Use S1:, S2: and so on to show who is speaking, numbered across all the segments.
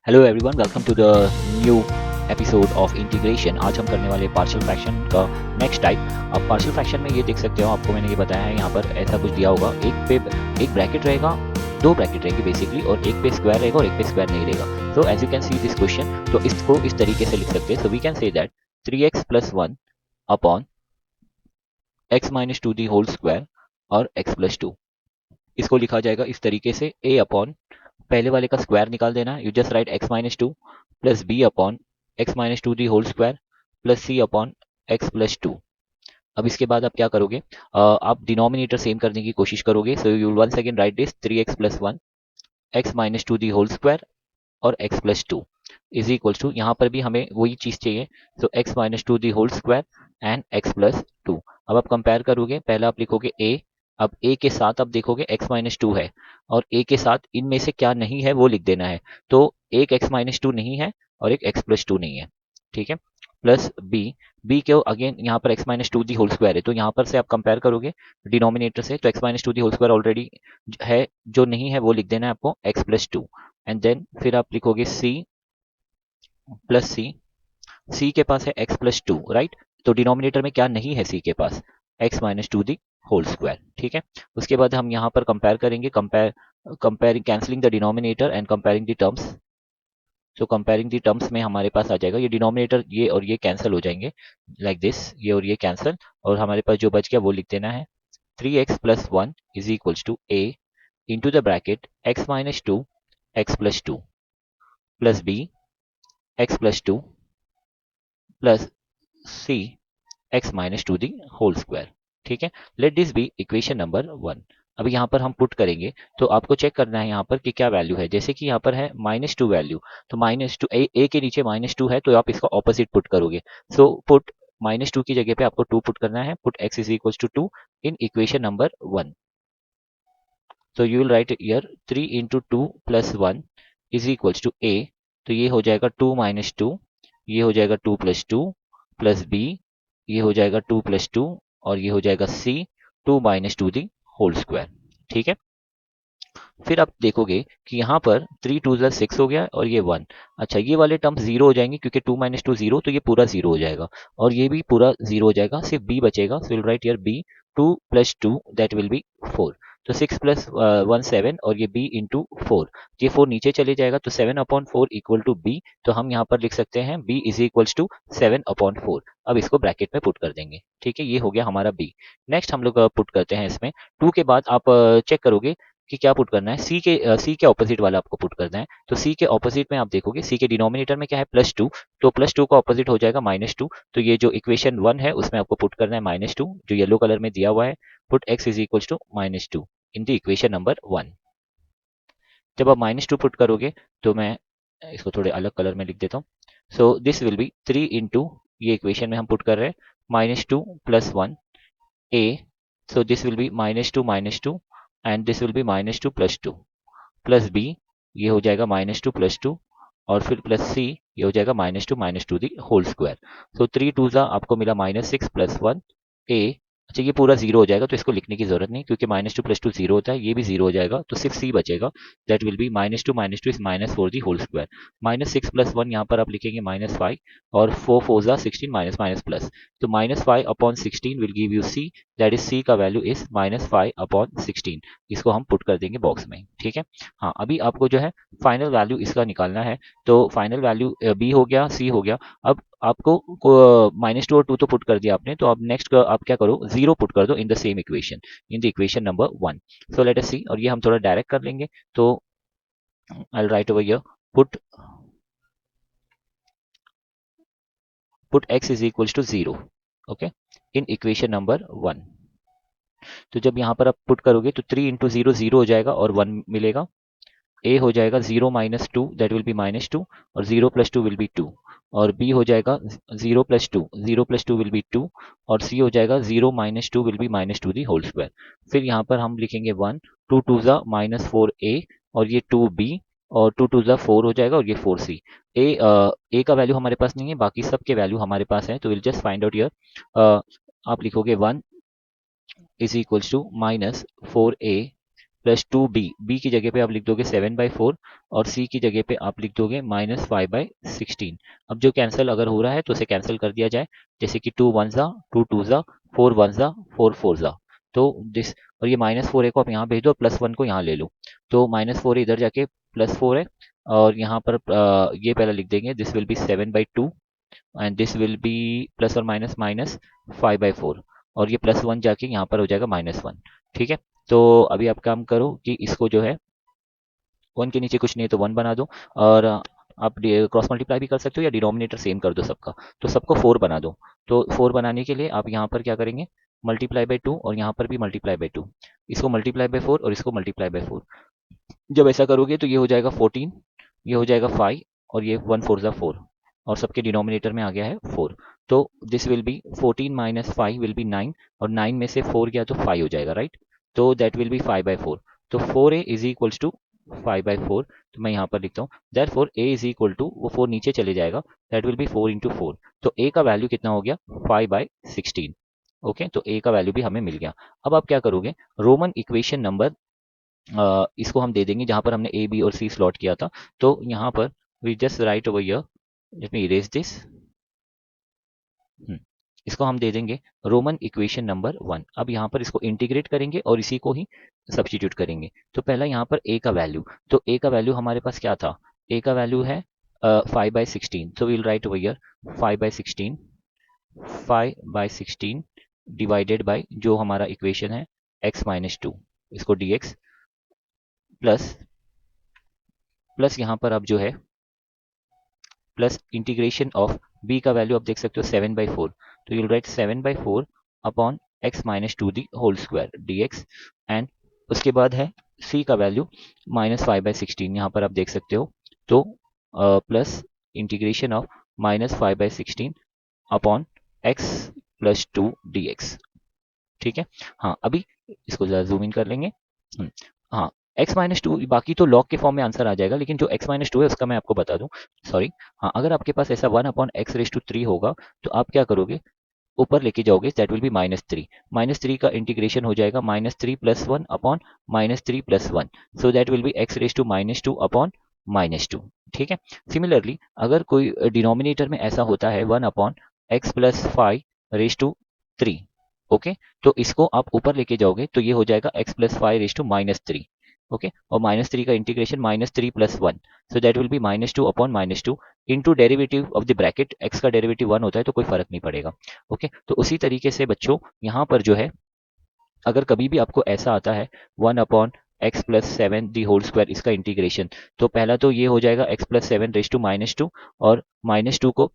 S1: Hello everyone, welcome to the new episode of integration. आज हम करने वाले पार्शियल फ्रैक्शन का नेक्स्ट टाइप। अब पार्शियल फ्रैक्शन में ये देख सकते हो, आपको मैंने ये बताया है, यहाँ पर ऐसा कुछ दिया होगा, एक ब्रैकेट रहेगा, दो ब्रैकेट रहेगी बेसिकली, और एक पे स्क्वायर रहेगा और एक पे स्क्वायर नहीं रहेगा। So as you can see this question, तो इसको इस तरीके से लिख सकते हैं। So we can say that 3x plus 1 upon x minus 2 the whole square और x प्लस 2, इसको लिखा जाएगा इस तरीके से। a अपॉन पहले वाले का स्क्वायर निकाल देना, you just write x minus 2 plus b upon x minus 2 the whole square plus c upon x plus 2। अब इसके बाद आप क्या करोगे, आप डिनोमिनेटर सेम करने की कोशिश करोगे। So you will once again write this 3x plus 1 x minus 2 the whole square और x plus 2 is equals to, यहाँ पर भी हमें वही चीज चाहिए। So x minus 2 the whole square and x plus 2। अब आप कंपेयर करोगे, पहला आप लिखोगे a, अब a के साथ आप देखोगे x माइनस 2 है, और a के साथ इनमें से क्या नहीं है वो लिख देना है। तो एक x माइनस 2 नहीं है और एक x प्लस 2 नहीं है, ठीक है। प्लस b के अगेन यहाँ पर x minus 2 the whole square है, तो यहाँ पर से आप कंपेयर करोगे डिनोमिनेटर से, तो x minus 2 the whole square already है, जो नहीं है वो लिख देना है आपको x प्लस 2। एंड देन फिर आप लिखोगे c प्लस सी के पास है x प्लस 2, राइट। तो डिनोमिनेटर में क्या नहीं है c के पास, x minus 2 the whole square, ठीक है। उसके बाद हम यहाँ पर कंपेयर करेंगे, comparing cancelling the denominator and comparing the terms. So comparing the terms में हमारे पास आ जाएगा, ये डिनोमिनेटर ये और ये कैंसिल हो जाएंगे लाइक दिस, ये और ये कैंसिल, और हमारे पास जो बच गया वो लिख देना है 3x plus 1 is equals to a into the bracket x minus 2 x plus 2 plus b x plus 2 plus c x minus 2 the whole square, ठीक है। Let this be equation number 1। अभी यहाँ पर हम पुट करेंगे, तो आपको चेक करना है यहाँ पर कि क्या वैल्यू है। जैसे कि यहाँ पर है -2 वैल्यू, तो -2 a के नीचे -2 है, तो आप इसका ऑपोजिट पुट करोगे। सो पुट -2 की जगह पे आपको 2 पुट करना है, put x is equal to 2 in equation number 1। तो you will write here 3 into 2 plus 1 is equals to a, तो ये हो जाएगा 2 माइनस 2, ये हो जाएगा 2 प्लस 2 प्लस b, ये हो जाएगा 2 प्लस 2 और ये हो जाएगा c 2 minus 2 the whole square, ठीक है। फिर आप देखोगे कि यहाँ पर 3 2 6 हो गया और ये 1। अच्छा, ये वाले टर्म्स जीरो हो जाएंगे क्योंकि 2 माइनस 2 जीरो, तो ये पूरा जीरो हो जाएगा, और ये भी पूरा जीरो हो जाएगा, सिर्फ b बचेगा। So will write here b 2 plus 2 that will B 4। तो 6 प्लस 1 7 और ये b इंटू 4, ये 4 नीचे चले जाएगा, तो 7 अपॉन 4 इक्वल टू b। तो हम यहाँ पर लिख सकते हैं b is equals to 7 upon 4। अब इसको ब्रैकेट में पुट कर देंगे, ठीक है। ये हो गया हमारा b। नेक्स्ट हम लोग पुट करते हैं इसमें 2 के बाद आप चेक करोगे कि क्या पुट करना है। सी के ऑपोजिट वाला आपको पुट करना है। तो सी के ऑपोजिट में आप देखोगे, सी के डिनोमिनेटर में क्या है +2, तो +2 का ऑपोजिट हो जाएगा -2। तो ये जो इक्वेशन 1 है उसमें आपको पुट करना है -2, जो येलो कलर में दिया हुआ है। Put x is equal to -2 in the equation number 1। जब आप -2 पुट करोगे, तो मैं इसको थोड़े अलग कलर में लिख देता हूँ। So this will be 3 into, ये इक्वेशन में हम पुट कर रहे हैं -2 plus 1 a, so this will be -2 and this will be -2 plus 2 plus b, ये हो जाएगा -2 प्लस 2, और फिर प्लस c, ये हो जाएगा -2 दी होल स्क्वायर। सो 3 2 ज़ा आपको मिला -6 प्लस 1 a। अच्छा, ये पूरा जीरो हो जाएगा, तो इसको लिखने की जरूरत नहीं, क्योंकि -2 प्लस 2 जीरो होता है, ये भी जीरो हो जाएगा, तो सिर्फ c बचेगा। That will be -2 is -4 the whole square. -6 plus 1 यहाँ पर आप लिखेंगे -5, और 4 4 ज़ा 16 माइनस माइनस प्लस, तो -5 upon 16 will give you c, that is c का वैल्यू इज -5 अपॉन 16। इसको हम पुट कर देंगे बॉक्स में, ठीक है। हाँ, अभी आपको जो है फाइनल वैल्यू इसका निकालना है। तो फाइनल वैल्यू b हो गया, c हो गया। अब आपको -2 और 2 तो पुट कर दिया आपने, तो अब नेक्स्ट आप क्या करो, 0 पुट कर दो in the same equation, in the equation number 1। So let us see, और ये हम थोड़ा डायरेक्ट कर लेंगे, तो I will write over here put x is equals to 0, okay, in equation number 1। तो जब यहाँ पर आप पुट करोगे, तो 3 इंटू 0 0 हो जाएगा और 1 मिलेगा। a हो जाएगा 0 माइनस 2, दैट विल बी -2, और 0 प्लस 2 विल बी 2, और b हो जाएगा 0 प्लस 2, 0 प्लस 2 विल बी 2, और c हो जाएगा 0 minus 2 will be -2 the whole square. फिर यहाँ पर हम लिखेंगे 1, 2 2 ज़ा -4a, और ये 2b, और 2 2 ज़ा 4 हो जाएगा, और ये 4c। a का वैल्यू हमारे पास नहीं है, बाकी सब के वैल्यू हमारे पास है, तो will just find out here. आप लिखोगे 1 is equals to -4a plus 2b, b की जगह पे आप लिख दोगे 7/4 और c की जगह पे आप लिख दोगे -5/16। अब जो कैंसिल अगर हो रहा है तो उसे कैंसिल कर दिया जाए, जैसे कि 2 1 जा 2 2 जा 4 1 जा 4 4 जा। तो दिस, और ये -4a को आप यहाँ भेज दो, +1 को यहाँ ले लो, तो -4 इधर जाके +4 है, और यहाँ पर ये पहले लिख देंगे, this will be 7/2 and this will be plus और माइनस माइनस 5/4, और ये +1 जाके यहाँ पर हो जाएगा -1। ठीक है, तो अभी आप काम करो कि इसको जो है 1 के नीचे कुछ नहीं है तो 1 बना दो, और आप क्रॉस मल्टीप्लाई भी कर सकते हो या डिनोमिनेटर सेम कर दो सबका, तो सबको 4 बना दो। तो 4 बनाने के लिए आप यहाँ पर क्या करेंगे, मल्टीप्लाई बाय 2 और यहाँ पर भी मल्टीप्लाई बाय 2, इसको मल्टीप्लाई बाय 4 और इसको मल्टीप्लाई बाय 4। जब ऐसा करोगे तो ये हो जाएगा 14, ये हो जाएगा 5, और ये 1 4 4, और सबके डिनोमिनेटर में आ गया है 4। तो this will be 14 minus 5 will be 9, और 9 में से 4 गया तो 5 हो जाएगा, राइट। तो दैट विल बी 5/4। तो 4a इज इक्वल्स टू 5/4, तो मैं यहाँ पर लिखता हूँ therefore a is equal to, वो 4 नीचे चले जाएगा, दैट विल बी 4 इंटू 4। तो a का वैल्यू कितना हो गया, 5/16। ओके, तो a का वैल्यू भी हमें मिल गया। अब आप क्या करोगे, रोमन इक्वेशन नंबर इसको हम दे देंगे जहां पर हमने ए बी और सी स्लॉट किया था। तो यहाँ पर we just write over here, let me erase this, इसको हम दे देंगे रोमन इक्वेशन नंबर 1। अब यहाँ पर इसको इंटीग्रेट करेंगे और इसी को ही सब्स्टिट्यूट करेंगे। तो पहला यहाँ पर a का वैल्यू, तो a का वैल्यू हमारे पास क्या था, a का वैल्यू है 5/16, so we'll write over here 5/16, 5/16 divided by जो हमारा इक्वेशन है x-2, इसको dx प्लस प्लस यहाँ पर अब जो है प्लस इंटीग्रेशन ऑफ b का वैल्यू आप देख सकते हो 7/4, तो you'll write 7/4 upon x-2 the whole square dx, and उसके बाद है c का वैल्यू -5/16, यहाँ पर आप देख सकते हो, तो plus integration of -5/16 upon x + 2 dx। ठीक है, हाँ अभी इसको जरा जूम इन कर लेंगे। हाँ, x-2 बाकी तो लॉग के फॉर्म में आंसर आ जाएगा, लेकिन जो x-2 है उसका मैं आपको बता दूं, सॉरी। हाँ, अगर आपके पास ऐसा 1/x3 होगा तो आप क्या करोगे, ऊपर लेके जाओगे, दैट विल बी -3। -3 का इंटीग्रेशन हो जाएगा -3 + 1 upon -3 + 1, so that will B x⁻² upon -2। ठीक है, सिमिलरली अगर कोई डिनोमिनेटर में ऐसा होता है 1/x + 5⁻3, ओके, तो इसको आप ऊपर लेके जाओगे तो ये हो जाएगा x + 5⁻3, ओके, और -3 का integration -3 + 1, so that will be -2 upon -2 into derivative of the bracket, x का डेरिवेटिव 1 होता है तो कोई फर्क नहीं पड़ेगा। ओके, तो उसी तरीके से बच्चों यहाँ पर जो है, अगर कभी भी आपको ऐसा आता है 1/x + 7 दी होल स्क्वायर, इसका इंटीग्रेशन, तो पहला तो ये हो जाएगा x + 7⁻², और -2 को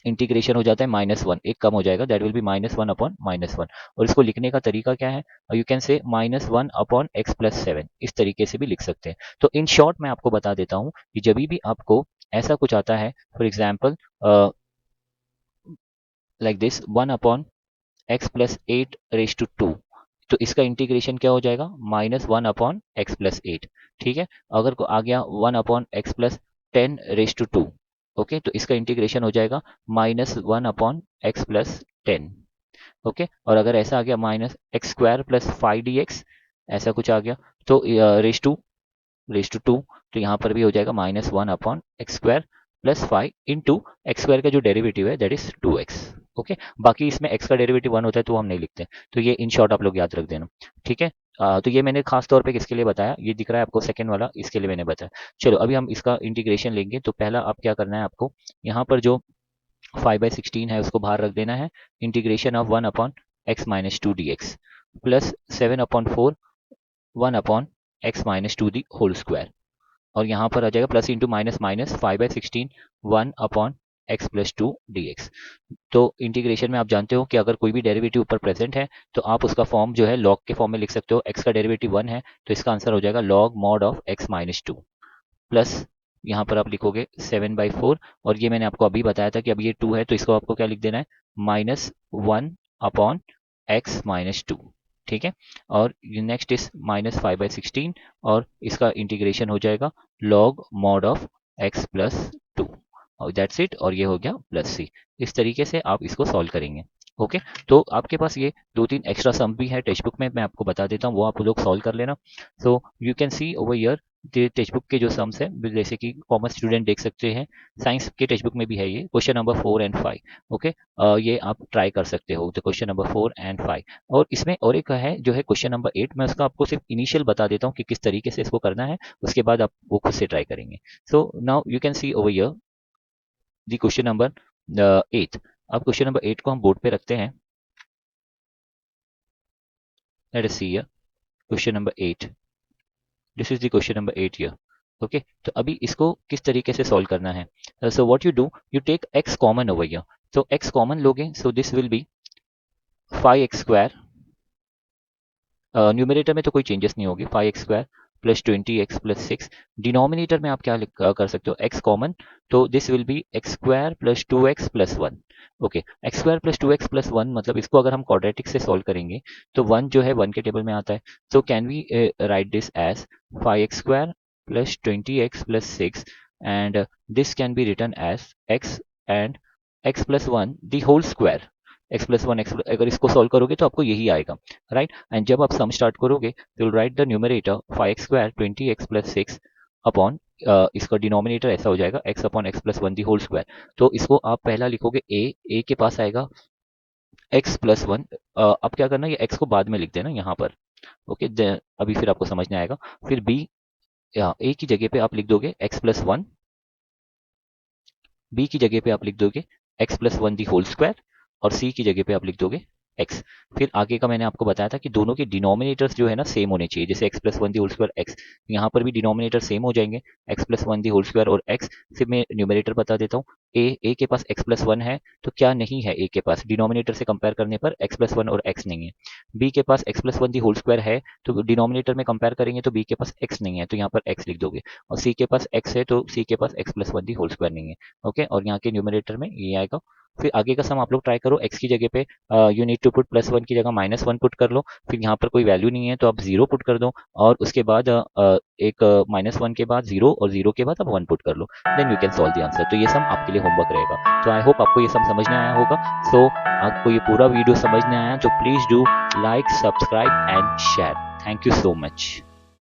S1: इंटीग्रेशन हो जाता है -1, एक कम हो जाएगा, दैट विल बी -1 अपॉन -1, और इसको लिखने का तरीका क्या है, you can say -1 upon x + 7, इस तरीके से भी लिख सकते हैं। तो इन शॉर्ट मैं आपको बता देता हूँ कि जब भी आपको ऐसा कुछ आता है, for example like this 1/x + 8⁻², तो इसका इंटीग्रेशन क्या हो जाएगा, -1/x + 8। ठीक है, अगर को आ गया 1/x + 10⁻², ओके, तो इसका इंटीग्रेशन हो जाएगा -1/x + 10। ओके, और अगर ऐसा आ गया -x² + 5dx, ऐसा कुछ आ गया, तो रेश टू 2, तो यहाँ पर भी हो जाएगा -1/x² + 5 इंटू x² का जो डेरिवेटिव है दैट इज 2x। ओके, बाकी इसमें x का डेरिवेटिव 1 होता है तो हम नहीं लिखते, तो ये इन शॉर्ट आप लोग याद रख देना। ठीक है, तो ये मैंने खास तौर पे किसके लिए बताया, ये दिख रहा है आपको सेकंड वाला, इसके लिए मैंने बताया। चलो अभी हम इसका इंटीग्रेशन लेंगे, तो पहला आप क्या करना है, आपको यहाँ पर जो 5/16 है उसको बाहर रख देना है, integration of 1/x-2 dx plus 7/4 1/x-2 the whole square, और यहाँ पर आ जाएगा plus into minus minus 5/16 1/x + 2 dx। तो इंटीग्रेशन में आप जानते हो कि अगर कोई भी डेरिवेटिव ऊपर प्रेजेंट है तो आप उसका फॉर्म जो है लॉग के फॉर्म में लिख सकते हो, x का डेरिवेटिव 1 है तो इसका आंसर हो जाएगा log mod of x-2, plus यहाँ पर आप लिखोगे 7/4, और ये मैंने आपको अभी बताया था कि अब ये 2 है तो इसको आपको क्या लिख देना है, -1/x-2। ठीक है, और नेक्स्ट इज -5/16, और इसका इंटीग्रेशन हो जाएगा log mod of x + 2, और दैट्स इट, और ये हो गया +c। इस तरीके से आप इसको सॉल्व करेंगे। ओके, तो आपके पास ये 2-3 एक्स्ट्रा सम भी है टेक्स्ट बुक में, मैं आपको बता देता हूँ, वो आप लोग सॉल्व कर लेना। So you can C over here text book के जो सम्स है, जैसे कि कॉमर्स स्टूडेंट देख सकते हैं, साइंस के टेक्स्ट बुक में भी है ये क्वेश्चन नंबर 4 एंड 5। ओके, ये आप ट्राई कर सकते हो, तो क्वेश्चन नंबर 4 एंड 5। और इसमें और एक है जो है क्वेश्चन नंबर 8, मैं उसका आपको सिर्फ इनिशियल बता देता हूँ कि किस तरीके से इसको करना है, उसके बाद आप वो खुद से ट्राई करेंगे। So now you can C over here the question number 8। अब क्वेश्चन नंबर 8 को हम बोर्ड पे रखते हैं। Let us see here question number 8. This is the question number 8 here. Okay, तो अभी इसको किस तरीके से सॉल्व करना है? So what you do, you take x common over here. So x common लोगे, so this will be 5x square. Numerator में तो कोई चेंजेस नहीं होगी, 5x² plus 20x plus 6। Denominator में आप क्या कर सकते हो, x कॉमन, तो this will be x² plus 2x plus 1। Okay, x² plus 2x plus 1, मतलब इसको अगर हम क्वाड्रेटिक से सॉल्व करेंगे तो 1 जो है 1 के टेबल में आता है। So can we write this as 5x² plus 20x plus 6, and this can be written as x and x plus 1 the whole square. x plus 1 x, अगर इसको सॉल्व करोगे तो आपको यही आएगा, राइट। एंड जब आप सम स्टार्ट करोगे तो will write the numerator 5x² 20x plus 6 upon, इसका डिनोमिनेटर ऐसा हो जाएगा x upon x plus 1 the whole square. तो इसको आप पहला लिखोगे a के पास आएगा x प्लस 1। अब क्या करना है, ये x को बाद में लिख देना यहाँ पर। ओके, अभी फिर आपको समझ में आएगा। फिर b, a की जगह पे आप लिख दोगे x प्लस 1, b की जगह पे आप लिख दोगे x plus 1 the whole square, और c की जगह पे आप लिख दोगे x। फिर आगे का मैंने आपको बताया था कि दोनों के डिनोमिनेटर्स जो है ना सेम होने चाहिए, जैसे x plus 1 the whole square x, यहाँ पर भी डिनोमिनेटर सेम हो जाएंगे, x plus 1 the whole square और x। फिर मैं न्यूमरेटर बता देता हूँ, a के पास x प्लस 1 है, तो क्या नहीं है a के पास, डिनोमिनेटर से कंपेयर करने पर x प्लस 1 और x नहीं है। b के पास x plus 1 the whole square है, तो डिनोमिनेटर में कंपेयर करेंगे तो b के पास x नहीं है, तो यहाँ पर x लिख दोगे। और c के पास x है, तो c के पास x plus 1 the whole square नहीं है। ओके, और यहाँ के न्यूमरेटर में ये आएगा। फिर आगे का सम आप लोग ट्राई करो, x की जगह पे you need to put plus 1 की जगह माइनस 1 पुट कर लो। फिर यहाँ पर कोई वैल्यू नहीं है तो आप 0 पुट कर दो, और उसके बाद एक -1 के बाद 0 और 0 के बाद आप 1 पुट कर लो, then you can solve the answer. तो ये सम आपके लिए होमवर्क रहेगा। तो आई होप आपको ये सम समझ में आया होगा। सो आपको ये पूरा वीडियो समझ में आया तो please do like, subscribe and share. Thank you so much.